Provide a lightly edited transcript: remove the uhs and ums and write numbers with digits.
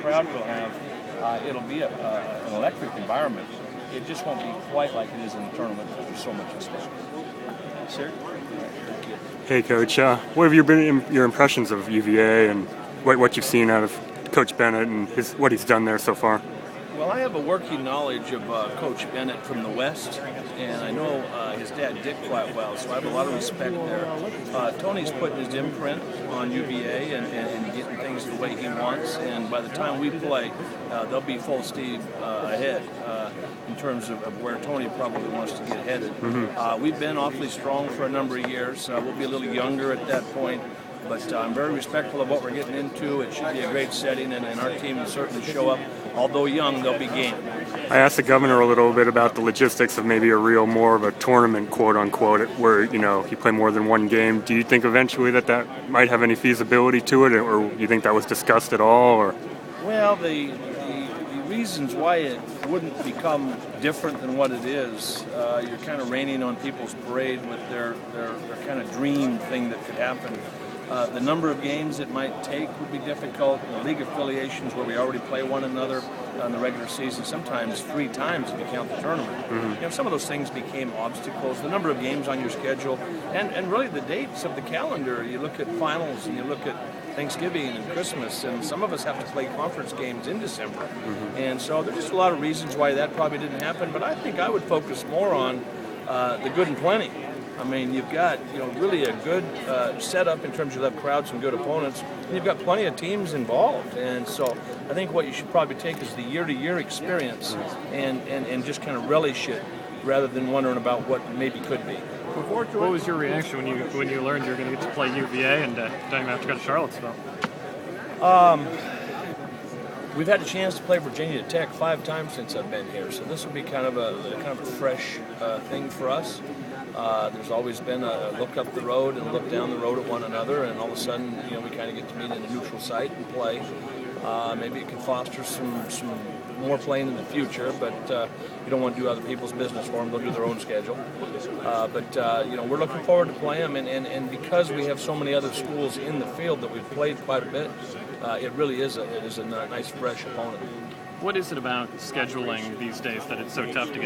crowd we'll have, it'll be an electric environment. It just won't be quite like it is in the tournament. There's so much at stake. Sir? Hey, Coach. What have been your impressions of UVA and what you've seen out of Coach Bennett and what he's done there so far? Well, I have a working knowledge of Coach Bennett from the West, and I know his dad Dick quite well, so I have a lot of respect there. Tony's putting his imprint on UVA and getting things the way he wants, and by the time we play, they'll be full steam ahead in terms of where Tony probably wants to get headed. We've been awfully strong for a number of years. We'll be a little younger at that point. But I'm very respectful of what we're getting into. It should be a great setting, and our team will certainly show up. Although young, they'll be game. I asked the governor a little bit about the logistics of maybe more of a tournament, quote unquote, where you play more than one game. Do you think eventually that might have any feasibility to it, or do you think that was discussed at all? Or well, the reasons why it wouldn't become different than what it is, you're kind of raining on people's parade with their kind of dream thing that could happen. The number of games it might take would be difficult. The league affiliations where we already play one another in the regular season, sometimes 3 times if you count the tournament. Some of those things became obstacles. The number of games on your schedule, and really the dates of the calendar. You look at finals and you look at Thanksgiving and Christmas, and some of us have to play conference games in December. And so there's just a lot of reasons why that probably didn't happen, but I think I would focus more on the good and plenty. I mean, you've got really a good setup in terms of you have crowds and good opponents, and you've got plenty of teams involved. And so I think what you should probably take is the year-to-year experience and just kind of relish it rather than wondering about what maybe could be. What was your reaction when you learned you were going to get to play UVA and don't even have to go to Charlottesville? We've had a chance to play Virginia Tech 5 times since I've been here, so this will be kind of a fresh thing for us. There's always been a look up the road and look down the road at one another, and all of a sudden, we kind of get to meet in a neutral site and play. Maybe it can foster some more playing in the future, but you don't want to do other people's business for them. They'll do their own schedule. But we're looking forward to playing them, and because we have so many other schools in the field that we've played quite a bit, it really is a nice, fresh opponent. What is it about scheduling these days that it's so tough to get